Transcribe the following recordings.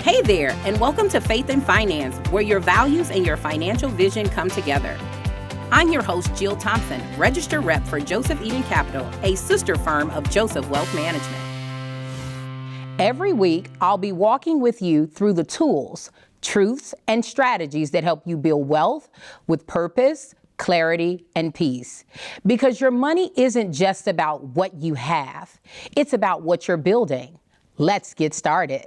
Hey there, and welcome to Faith and Finance, where your values and your financial vision come together. I'm your host, Geil Thompson, registered rep for Joseph Eden Capital, a sister firm of Joseph Wealth Management. Every week, I'll be walking with you through the tools, truths, and strategies that help you build wealth with purpose, clarity, and peace. Because your money isn't just about what you have, it's about what you're building. Let's get started.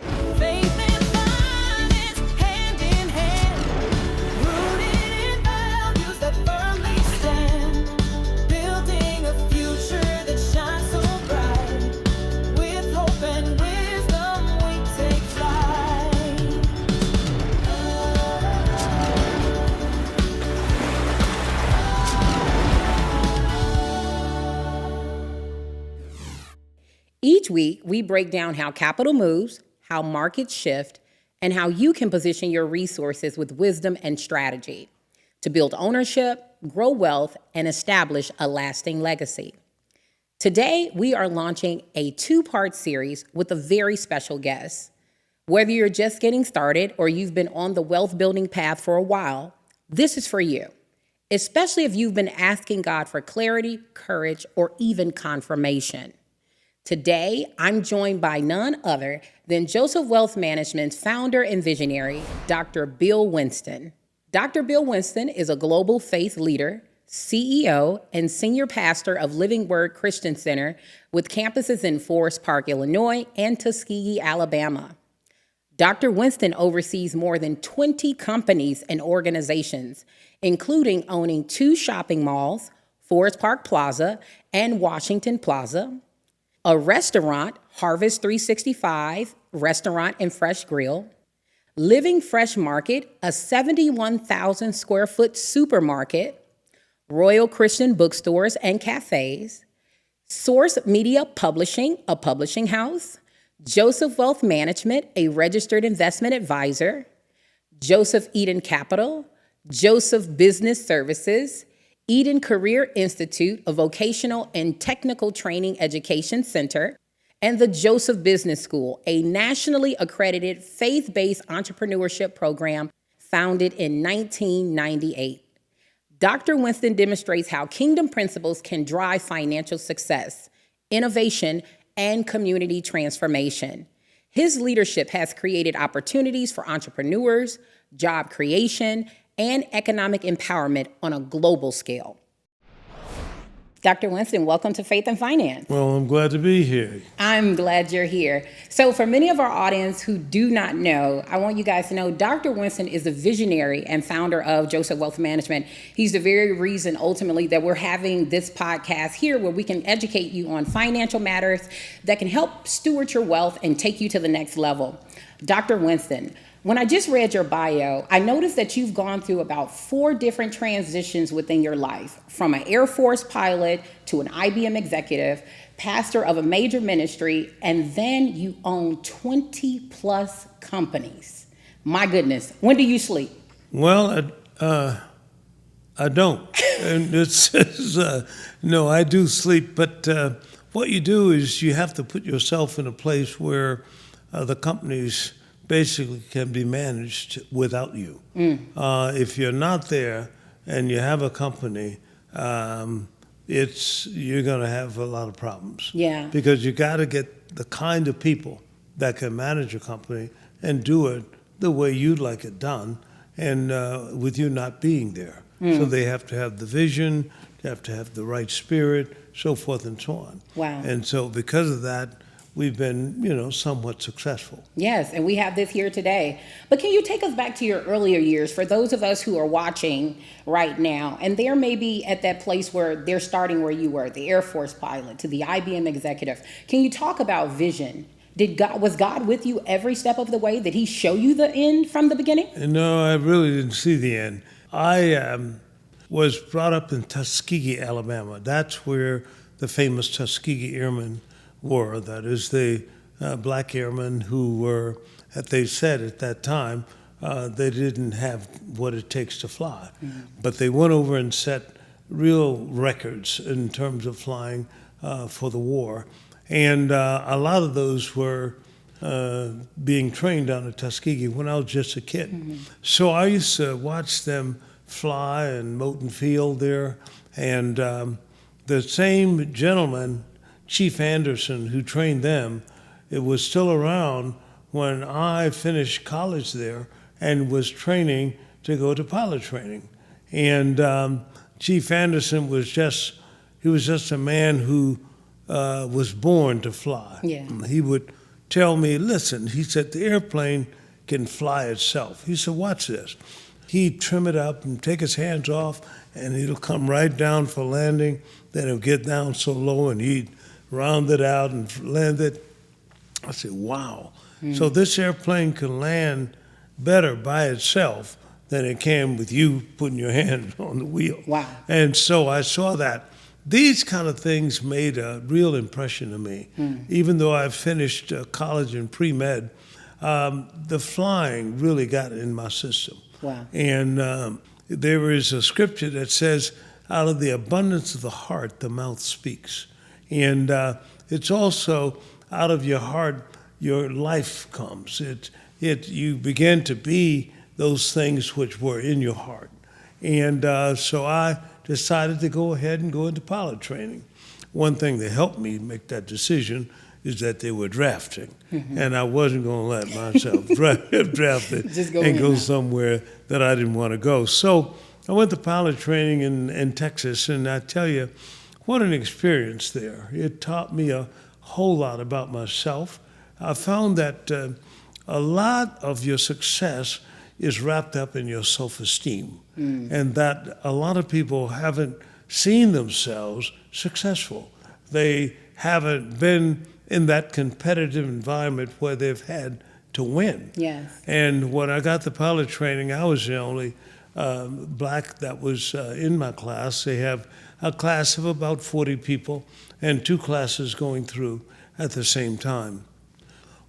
Each week, we break down how capital moves, how markets shift, and how you can position your resources with wisdom and strategy to build ownership, grow wealth, and establish a lasting legacy. Today, we are launching a two-part series with a very special guest. Whether you're just getting started or you've been on the wealth building path for a while, this is for you, especially if you've been asking God for clarity, courage, or even confirmation. Today, I'm joined by none other than Joseph Wealth Management's founder and visionary, Dr. Bill Winston. Dr. Bill Winston is a global faith leader, CEO, and senior pastor of Living Word Christian Center with campuses in Forest Park, Illinois, and Tuskegee, Alabama. Dr. Winston oversees more than 20 companies and organizations, including owning 2 shopping malls, Forest Park Plaza and Washington Plaza, a restaurant, Harvest 365 Restaurant and Fresh Grill, Living Fresh Market, a 71,000 square foot supermarket, Royal Christian Bookstores and Cafes, Source Media Publishing, a publishing house, Joseph Wealth Management, a registered investment advisor, Joseph Eden Capital, Joseph Business Services, Eden Career Institute, a vocational and technical training education center, and the Joseph Business School, a nationally accredited faith-based entrepreneurship program founded in 1998. Dr. Winston demonstrates how kingdom principles can drive financial success, innovation, and community transformation. His leadership has created opportunities for entrepreneurs, job creation, and economic empowerment on a global scale. Dr. Winston, welcome to Faith and Finance. Well, I'm glad to be here. I'm glad you're here. So for many of our audience who do not know, I want you guys to know Dr. Winston is the visionary and founder of Joseph Wealth Management. He's the very reason ultimately that we're having this podcast here where we can educate you on financial matters that can help steward your wealth and take you to the next level. Dr. Winston, when I just read your bio, I noticed that you've gone through about 4 different transitions within your life, from an Air Force pilot to an IBM executive, pastor of a major ministry, and then you own 20 plus companies. My goodness, when do you sleep? Well, I don't. And it says, no, I do sleep, but what you do is you have to put yourself in a place where the companies basically can be managed without you. If you're not there and you have a company, you're going to have a lot of problems. Yeah. Because you got to get the kind of people that can manage a company and do it the way you'd like it done, and with you not being there. So they have to have the vision, they have to have the right spirit, so forth and so on. Wow. And so because of that, we've been, somewhat successful. Yes, and we have this here today. But can you take us back to your earlier years for those of us who are watching right now, and they're maybe at that place where they're starting where you were, the Air Force pilot to the IBM executive. Can you talk about vision? Was God with you every step of the way? Did he show you the end from the beginning? No, I really didn't see the end. I was brought up in Tuskegee, Alabama. That's where the famous Tuskegee Airmen were. That is the black airmen who were, they said at that time, they didn't have what it takes to fly. But they went over and set real records in terms of flying for the war. And a lot of those were being trained down at Tuskegee when I was just a kid. So I used to watch them fly in Moton Field there, and the same gentleman, Chief Anderson, who trained them, it was still around when I finished college there and was training to go to pilot training. And Chief Anderson was just a man who was born to fly. Yeah. He would tell me, listen, he said, the airplane can fly itself. He said, watch this. He'd trim it up and take his hands off, and it'll come right down for landing. Then it'll get down so low, and he'd round it out and land it. I said, wow. So this airplane can land better by itself than it can with you putting your hand on the wheel. Wow. And so I saw that. These kind of things made a real impression to me. Even though I finished college in pre-med, the flying really got in my system. Wow. And there is a scripture that says, out of the abundance of the heart, the mouth speaks. And it's also out of your heart, your life comes. You begin to be those things which were in your heart. And so I decided to go ahead and go into pilot training. One thing that helped me make that decision is that they were drafting. And I wasn't going to let myself drafted and go somewhere that I didn't want to go. So I went to pilot training in Texas, and I tell you, what an experience there. It taught me a whole lot about myself. I found that a lot of your success is wrapped up in your self-esteem, and that a lot of people haven't seen themselves successful. They haven't been in that competitive environment where they've had to win. Yes. And when I got the pilot training, I was the only black that was in my class. They have a class of about 40 people and 2 classes going through at the same time.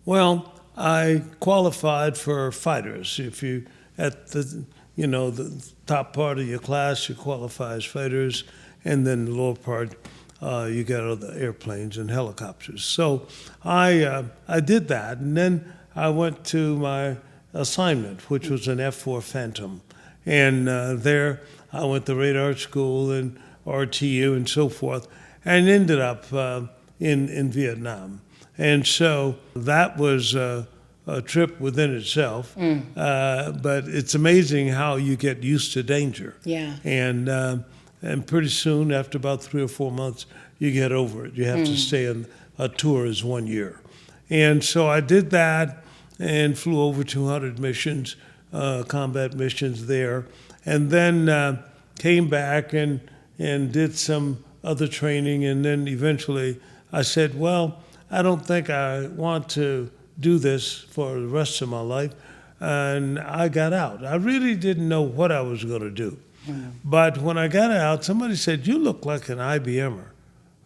Well, I qualified for fighters. If you at the top part of your class, you qualify as fighters, and then the lower part, you get other airplanes and helicopters. So I did that, and then I went to my assignment, which was an F-4 Phantom, and there I went to radar school and RTU and so forth, and ended up in Vietnam. And so that was a trip within itself. But it's amazing how you get used to danger. Yeah. And pretty soon, after about 3 or 4 months, you get over it. You have to stay on a tour as 1 year. And so I did that and flew over 200 missions, combat missions there, and then came back and did some other training. And then eventually I said, well, I don't think I want to do this for the rest of my life. And I got out. I really didn't know what I was going to do. But when I got out, somebody said, you look like an IBMer.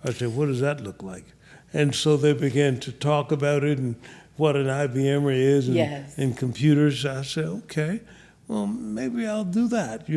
I said, what does that look like? And so they began to talk about it and what an IBMer is and computers. I said, okay, well, maybe I'll do that,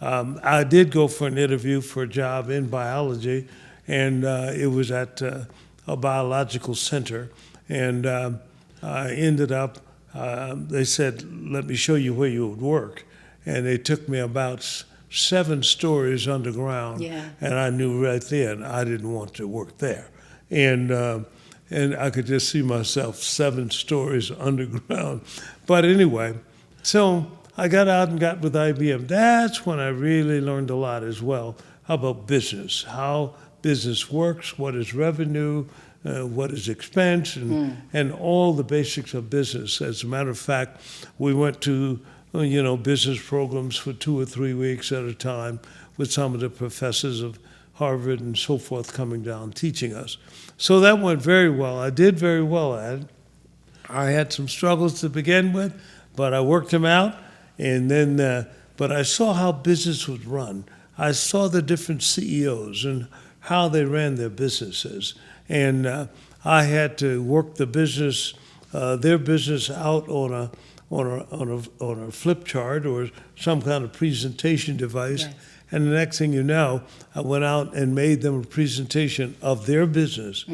I did go for an interview for a job in biology, and it was at a biological center. And I ended up, they said, let me show you where you would work. And they took me about 7 stories underground. Yeah. And I knew right then I didn't want to work there. And I could just see myself 7 stories underground. But anyway, so I got out and got with IBM. That's when I really learned a lot as well about business, how business works, what is revenue, what is expense, and all the basics of business. As a matter of fact, we went to business programs for 2 or 3 weeks at a time with some of the professors of Harvard and so forth coming down teaching us. So that went very well. I did very well at it. I had some struggles to begin with, but I worked them out. And then, but I saw how business was run. I saw the different CEOs and how they ran their businesses. And I had to work the business, their business out on a flip chart or some kind of presentation device. Yes. And the next thing you know, I went out and made them a presentation of their business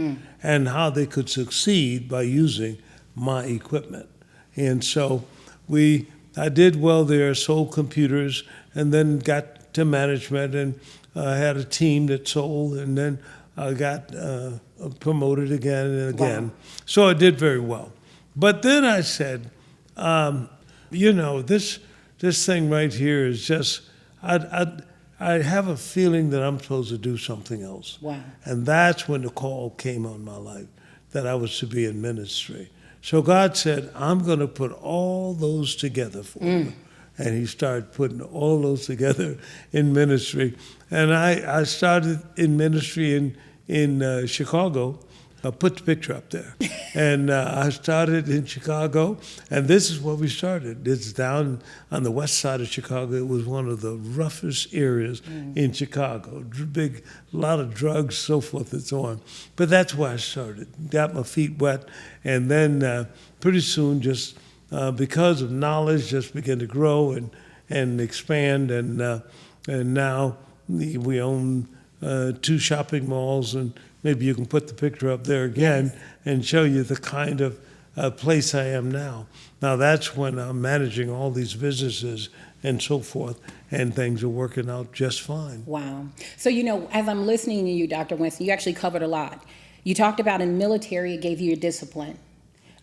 and how they could succeed by using my equipment. And so I did well there, sold computers, and then got to management and had a team that sold, and then I got promoted again and again. Wow. So I did very well. But then I said, this thing right here is just, I have a feeling that I'm supposed to do something else. Wow. And that's when the call came on my life, that I was to be in ministry. So God said, I'm going to put all those together for you. And he started putting all those together in ministry. And I started in ministry in Chicago. I'll put the picture up there. And I started in Chicago, and this is where we started. It's down on the west side of Chicago. It was one of the roughest areas in Chicago. A lot of drugs, so forth and so on. But that's where I started. Got my feet wet, and then pretty soon, just because of knowledge, just began to grow and expand. And now we own 2 shopping malls, and maybe you can put the picture up there again and show you the kind of place I am now. Now that's when I'm managing all these businesses and so forth, and things are working out just fine. Wow. So, as I'm listening to you, Dr. Winston, you actually covered a lot. You talked about in military, it gave you a discipline.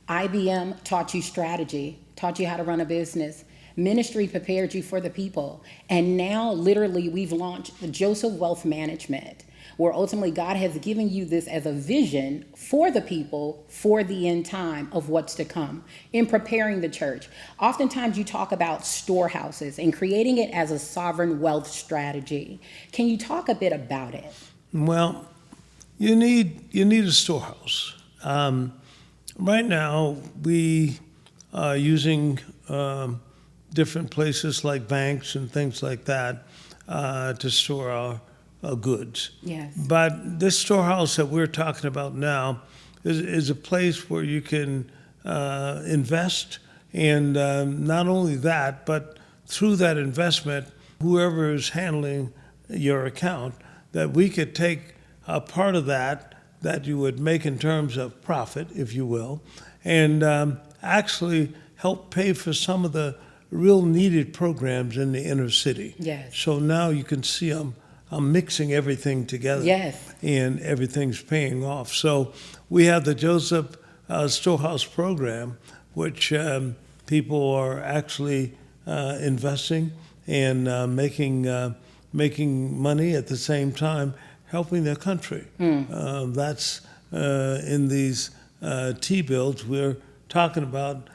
IBM taught you strategy, taught you how to run a business. Ministry prepared you for the people. And now, literally, we've launched the Joseph Wealth Management, where ultimately God has given you this as a vision for the people for the end time of what's to come in preparing the church. Oftentimes you talk about storehouses and creating it as a sovereign wealth strategy. Can you talk a bit about it? Well, you need a storehouse. Right now, we are using different places like banks and things like that to store our goods. Yes. But this storehouse that we're talking about now is a place where you can invest, and not only that, but through that investment, whoever is handling your account, that we could take a part of that you would make in terms of profit, if you will, and actually help pay for some of the real needed programs in the inner city. Yes. So now you can see I'm mixing everything together. Yes. And everything's paying off. So we have the Joseph Storehouse program, which people are actually investing and making money at the same time, helping their country. That's in these T-bills. We're talking about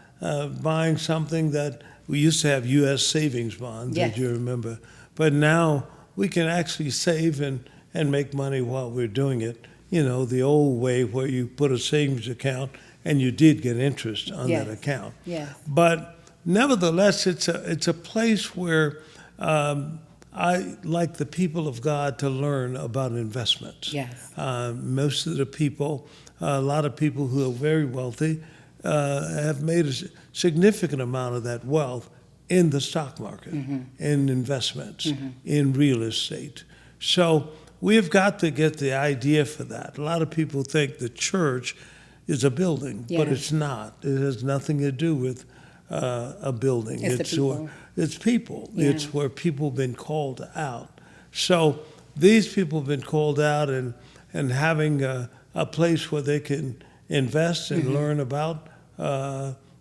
buying something that we used to have U.S. savings bonds, Yes. as you remember. But now we can actually save and make money while we're doing it. The old way where you put a savings account and you did get interest on Yes. that account. Yes. But nevertheless, it's a place where I like the people of God to learn about investments. Yes. Most of the people, a lot of people who are very wealthy, have made a significant amount of that wealth in the stock market, in investments, in real estate. So we've got to get the idea for that. A lot of people think the church is a building, but it's not. It has nothing to do with a building. It's the people. It's people. Yeah. It's where people have been called out. So these people have been called out, and having a place where they can invest and learn about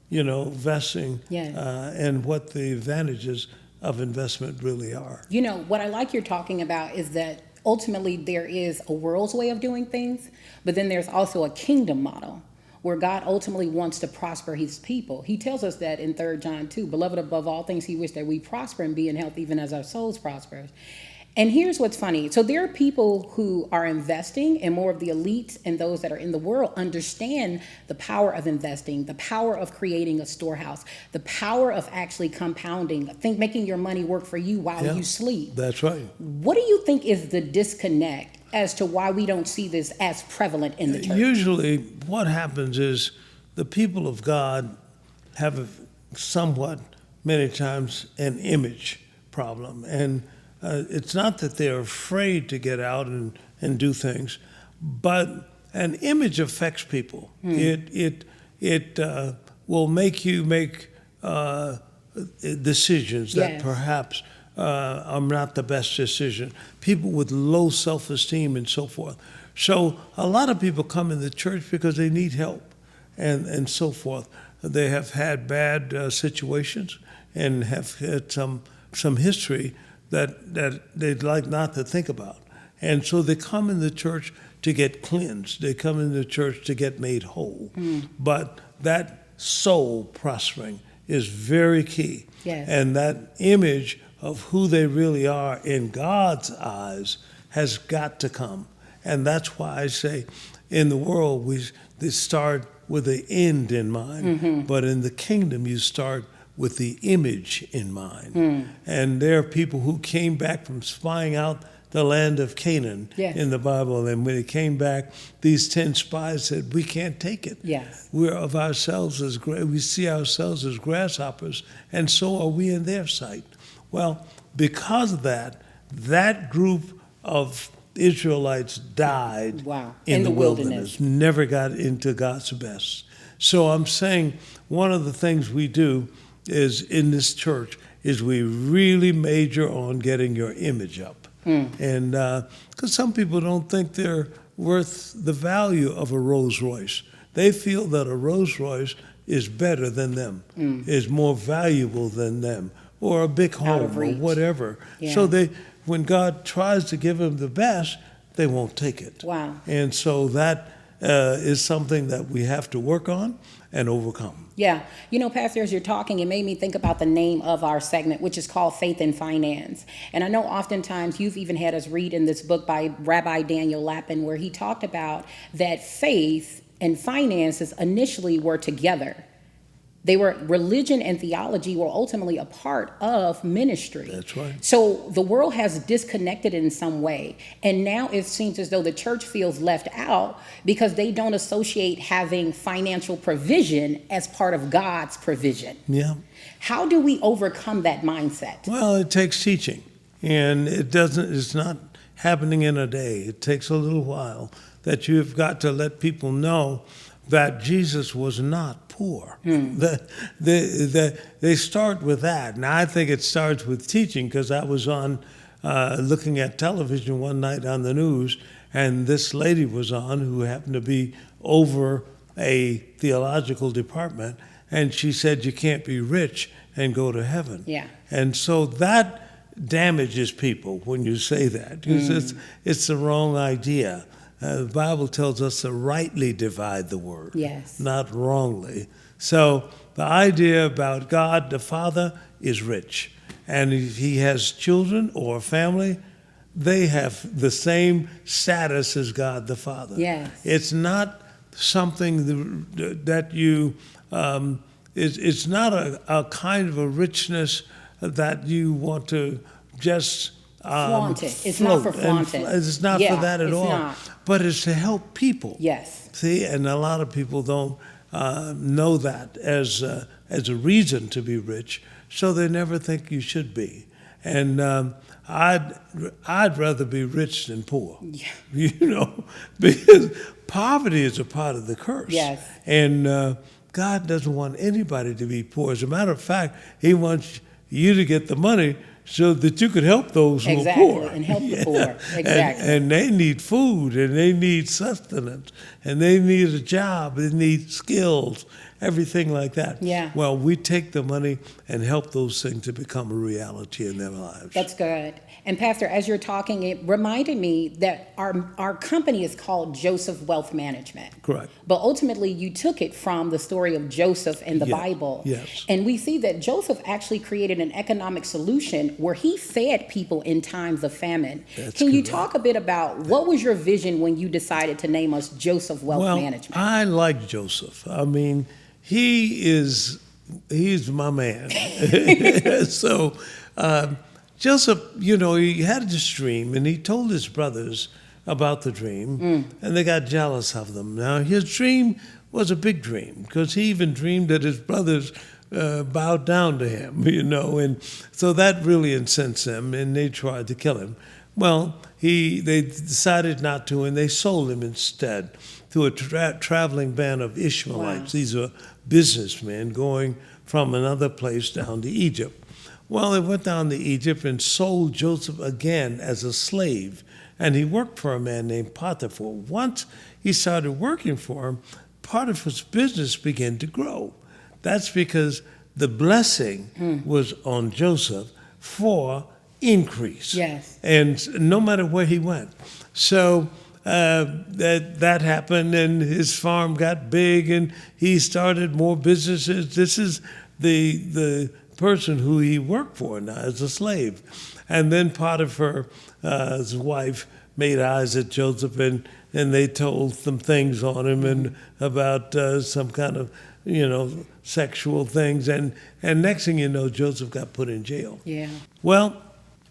investing, and what the advantages of investment really are. What I like you're talking about is that ultimately there is a world's way of doing things, but then there's also a kingdom model where God ultimately wants to prosper his people. He tells us that in 3 John 2, beloved, above all things, he wished that we prosper and be in health even as our souls prosper. And here's what's funny. So there are people who are investing, and more of the elites and those that are in the world understand the power of investing, the power of creating a storehouse, the power of actually compounding, making your money work for you while you sleep. That's right. What do you think is the disconnect as to why we don't see this as prevalent in the church? Usually what happens is the people of God have somewhat, many times, an image problem. And it's not that they're afraid to get out and do things, but an image affects people. It it will make you make decisions that Yes. perhaps are not the best decision. People with low self-esteem and so forth. So a lot of people come in the church because they need help and so forth. They have had bad situations and have had some history that they'd like not to think about. And so they come in the church to get cleansed. They come in the church to get made whole. But that soul prospering is very key. Yes. And that image of who they really are in God's eyes has got to come. And that's why I say in the world, they start with the end in mind. But in the kingdom, you start with the image in mind. And there are people who came back from spying out the land of Canaan in the Bible. And when they came back, these 10 spies said, we can't take it. Yes. We're of ourselves we see ourselves as grasshoppers, and so are we in their sight. Well, because of that group of Israelites died in the wilderness, never got into God's best. So I'm saying one of the things we do is in this church is we really major on getting your image up. And because some people don't think they're worth the value of a Rolls Royce. They feel that a Rolls Royce is better than them, is more valuable than them, or a big home or whatever. Yeah. So when God tries to give them the best, they won't take it. Wow. And so that is something that we have to work on and overcome. Yeah. You know, Pastor, as you're talking, it made me think about the name of our segment, which is called Faith and Finance. And I know oftentimes you've even had us read in this book by Rabbi Daniel Lapin, where he talked about that faith and finances initially were together. Religion and theology were ultimately a part of ministry. That's right. So the world has disconnected in some way. And now it seems as though the church feels left out because they don't associate having financial provision as part of God's provision. Yeah. How do we overcome that mindset? Well, it takes teaching. And it's not happening in a day. It takes a little while that you've got to let people know that Jesus was not poor. They start with that. And I think it starts with teaching, because I was on looking at television one night on the news, and this lady was on who happened to be over a theological department, and she said you can't be rich and go to heaven. Yeah. And so that damages people when you say that, because it's the wrong idea. The Bible tells us to rightly divide the word, not wrongly. So the idea about God the Father is rich. And if he has children or a family, they have the same status as God the Father. Yes. It's not something that you, it's not a kind of a richness that you want to just flaunt it. It's not for flaunting. It's not for that at all. Not. But it's to help people. Yes. See, and a lot of people don't know that as a reason to be rich, so they never think you should be. And I'd rather be rich than poor. Yeah. You know, because poverty is a part of the curse. Yes. And God doesn't want anybody to be poor. As a matter of fact, he wants you to get the money so that you could help those who are poor. And help the poor. Exactly. And they need food, and they need sustenance, and they need a job, they need skills, everything like that. Yeah. Well, we take the money and help those things to become a reality in their lives. That's good. And Pastor, as you're talking, it reminded me that our company is called Joseph Wealth Management. Correct. But ultimately, you took it from the story of Joseph in the Yeah. Bible. Yes. And we see that Joseph actually created an economic solution where he fed people in times of famine. That's Can you correct. talk a bit about what was your vision when you decided to name us Joseph Wealth Management? I like Joseph. I mean, he's my man. So Joseph, you know, he had this dream, and he told his brothers about the dream, and they got jealous of them. Now, his dream was a big dream, because he even dreamed that his brothers bowed down to him, you know, and so that really incensed them, and they tried to kill him. Well, they decided not to, and they sold him instead to a traveling band of Ishmaelites. Wow. These are businessmen going from another place down to Egypt. Well, they went down to Egypt and sold Joseph again as a slave, and he worked for a man named Potiphar. Once he started working for him, Potiphar's business began to grow. That's because the blessing was on Joseph for increase. Yes. And no matter where he went. So that happened, and his farm got big, and he started more businesses. This is the person who he worked for now as a slave. And then Potiphar, his wife, made eyes at Joseph, and they told some things on him and about some kind of, sexual things. And next thing you know, Joseph got put in jail. Yeah. Well,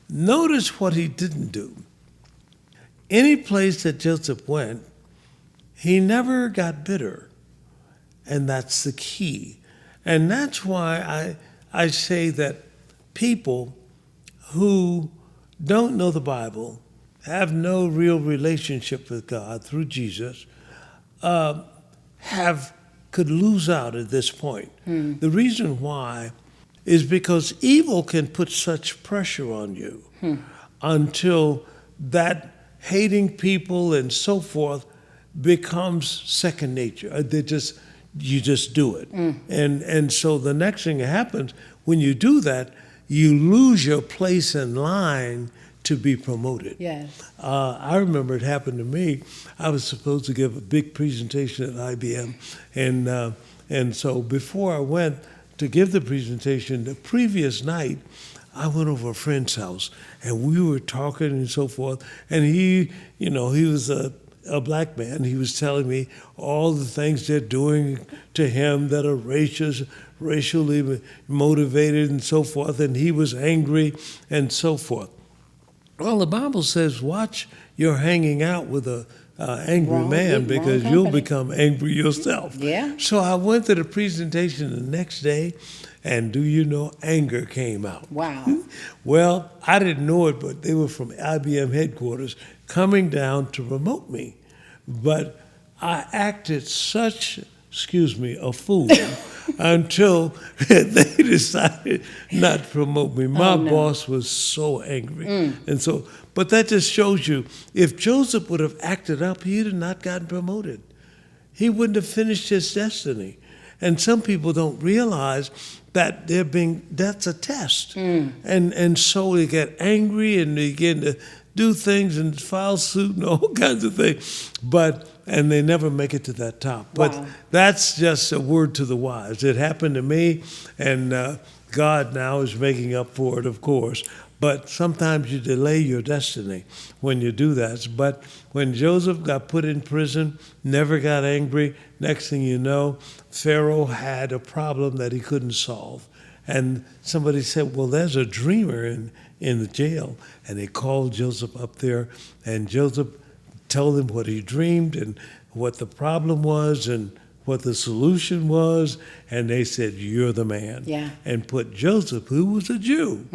notice what he didn't do. Any place that Joseph went, he never got bitter. And that's the key. And that's why I say that people who don't know the Bible, have no real relationship with God through Jesus, could lose out at this point. The reason why is because evil can put such pressure on you until that hating people and so forth becomes second nature. You just do it. And so the next thing that happens, when you do that, you lose your place in line to be promoted. Yes. I remember it happened to me. I was supposed to give a big presentation at IBM, and so before I went to give the presentation, the previous night, I went over a friend's house, and we were talking and so forth, and he was a black man. He was telling me all the things they're doing to him that are racially motivated and so forth, and he was angry and so forth. Well, the Bible says, watch your hanging out with a angry man, because you'll become angry yourself. Yeah. So I went to the presentation the next day, and do you know, anger came out. Wow. Well, I didn't know it, but they were from IBM headquarters coming down to promote me. But I acted such, a fool until they decided not to promote me. My boss was so angry. And so, but that just shows you, if Joseph would have acted up, he'd have not gotten promoted. He wouldn't have finished his destiny. And some people don't realize that that's a test. And so they get angry and they begin to do things and file suit and all kinds of things, and they never make it to that top. But that's just a word to the wise. It happened to me, and God now is making up for it, of course. But sometimes you delay your destiny when you do that. But when Joseph got put in prison, never got angry, next thing you know, Pharaoh had a problem that he couldn't solve. And somebody said, well, there's a dreamer in the jail. And they called Joseph up there, and Joseph told him what he dreamed and what the problem was and what the solution was. And they said, you're the man. Yeah. And put Joseph, who was a Jew,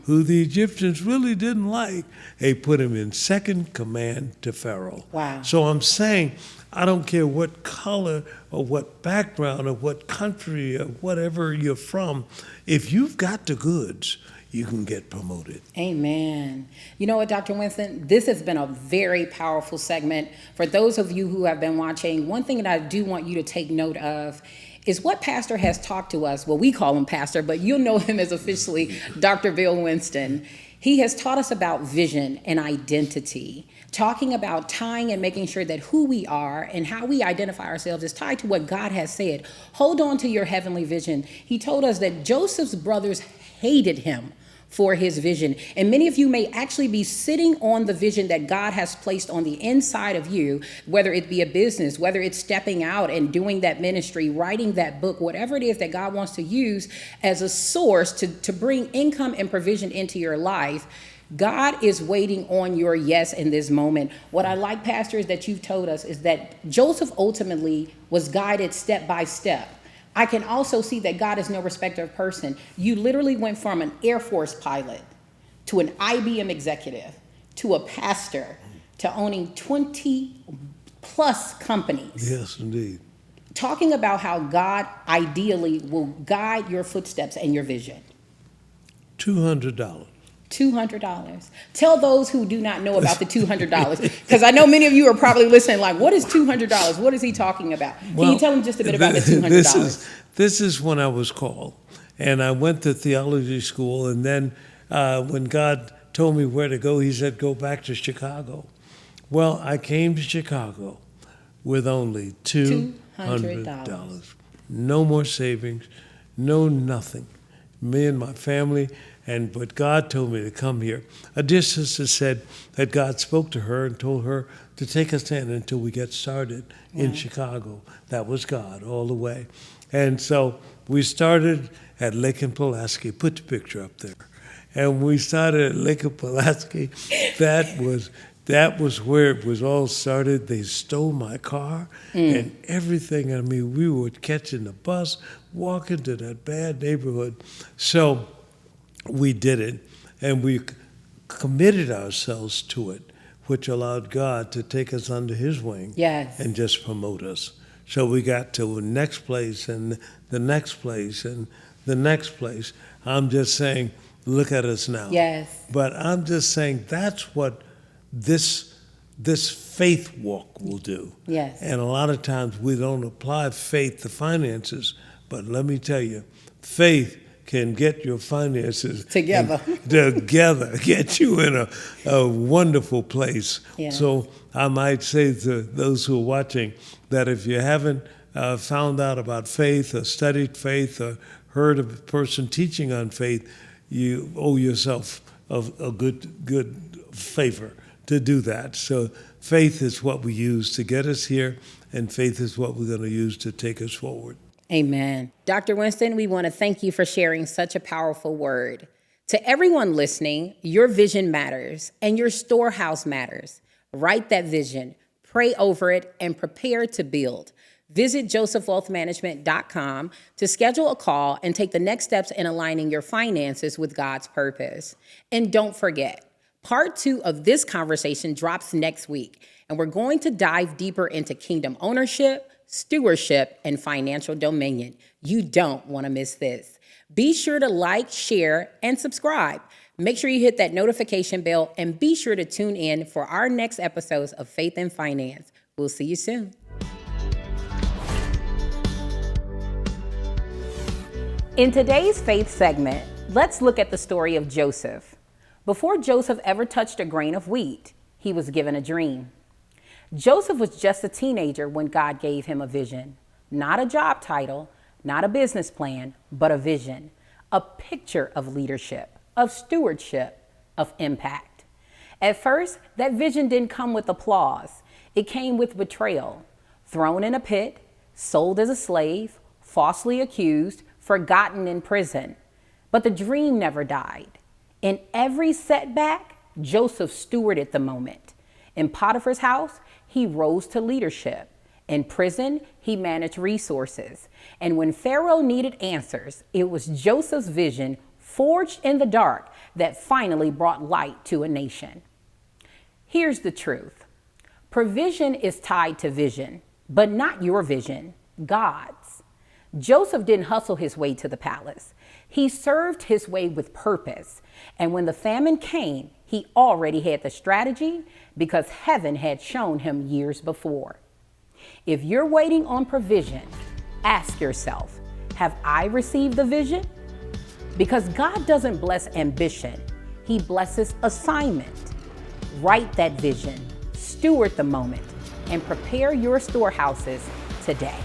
who the Egyptians really didn't like, they put him in second command to Pharaoh. Wow. So I'm saying, I don't care what color or what background or what country or whatever you're from, if you've got the goods, you can get promoted. Amen. You know what, Dr. Winston? This has been a very powerful segment. For those of you who have been watching, one thing that I do want you to take note of is what Pastor has talked to us. Well, we call him Pastor, but you'll know him as officially Dr. Geil Winston. He has taught us about vision and identity, talking about tying and making sure that who we are and how we identify ourselves is tied to what God has said. Hold on to your heavenly vision. He told us that Joseph's brothers hated him for his vision. And many of you may actually be sitting on the vision that God has placed on the inside of you, whether it be a business, whether it's stepping out and doing that ministry, writing that book, whatever it is that God wants to use as a source to bring income and provision into your life. God is waiting on your yes in this moment. What I like, Pastor, is that you've told us is that Joseph ultimately was guided step by step. I can also see that God is no respecter of person. You literally went from an Air Force pilot to an IBM executive to a pastor to owning 20 plus companies. Yes, indeed. Talking about how God ideally will guide your footsteps and your vision. $200. $200. Tell those who do not know about the $200, because I know many of you are probably listening like, what is $200? What is he talking about? Can you tell them just a bit about the $200? This is when I was called, and I went to theology school, and then when God told me where to go, he said, go back to Chicago. Well, I came to Chicago with only $200. No more savings, no nothing. Me and my family, but God told me to come here. A dear sister said that God spoke to her and told her to take us in until we get started in Chicago. That was God all the way. And so we started at Lake and Pulaski. Put the picture up there. And we started at Lake and Pulaski. That was where it was all started. They stole my car and everything. I mean, we were catching the bus, walking to that bad neighborhood. So we did it, and we committed ourselves to it, which allowed God to take us under his wing and just promote us. So we got to the next place and the next place and the next place. I'm just saying, look at us now. Yes. But I'm just saying that's what this faith walk will do. Yes. And a lot of times we don't apply faith to finances, but let me tell you, faith can get your finances together, get you in a wonderful place. Yes. So I might say to those who are watching that if you haven't found out about faith or studied faith or heard of a person teaching on faith, you owe yourself a good favor to do that. So faith is what we use to get us here, and faith is what we're going to use to take us forward. Amen. Dr. Winston, we want to thank you for sharing such a powerful word. To everyone listening, your vision matters and your storehouse matters. Write that vision, pray over it, and prepare to build. Visit josephwealthmanagement.com to schedule a call and take the next steps in aligning your finances with God's purpose. And don't forget, part 2 of this conversation drops next week, and we're going to dive deeper into kingdom ownership, stewardship, and financial dominion. You don't want to miss this. Be sure to like, share, and subscribe. Make sure you hit that notification bell, and be sure to tune in for our next episodes of Faith and Finance. We'll see you soon. In today's faith segment, let's look at the story of Joseph. Before Joseph ever touched a grain of wheat, he was given a dream. Joseph was just a teenager when God gave him a vision. Not a job title, not a business plan, but a vision. A picture of leadership, of stewardship, of impact. At first, that vision didn't come with applause. It came with betrayal. Thrown in a pit, sold as a slave, falsely accused, forgotten in prison. But the dream never died. In every setback, Joseph stewarded the moment. In Potiphar's house, he rose to leadership. In prison, he managed resources. And when Pharaoh needed answers, it was Joseph's vision, forged in the dark, that finally brought light to a nation. Here's the truth. Provision is tied to vision, but not your vision, God's. Joseph didn't hustle his way to the palace. He served his way with purpose. And when the famine came, he already had the strategy because heaven had shown him years before. If you're waiting on provision, ask yourself, have I received the vision? Because God doesn't bless ambition, he blesses assignment. Write that vision, steward the moment, and prepare your storehouses today.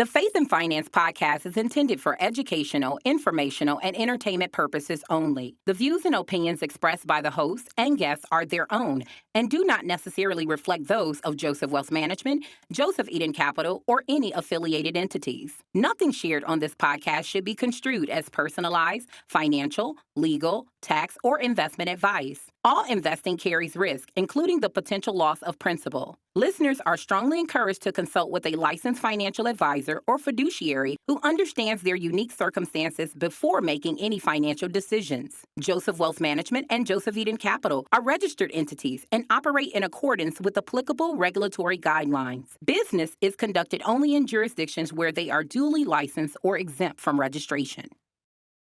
The Faith and Finance podcast is intended for educational, informational, and entertainment purposes only. The views and opinions expressed by the hosts and guests are their own and do not necessarily reflect those of Joseph Wealth Management, Joseph Eden Capital, or any affiliated entities. Nothing shared on this podcast should be construed as personalized, financial, legal, tax, or investment advice. All investing carries risk, including the potential loss of principal. Listeners are strongly encouraged to consult with a licensed financial advisor or fiduciary who understands their unique circumstances before making any financial decisions. Joseph Wealth Management and Joseph Eden Capital are registered entities and operate in accordance with applicable regulatory guidelines. Business is conducted only in jurisdictions where they are duly licensed or exempt from registration.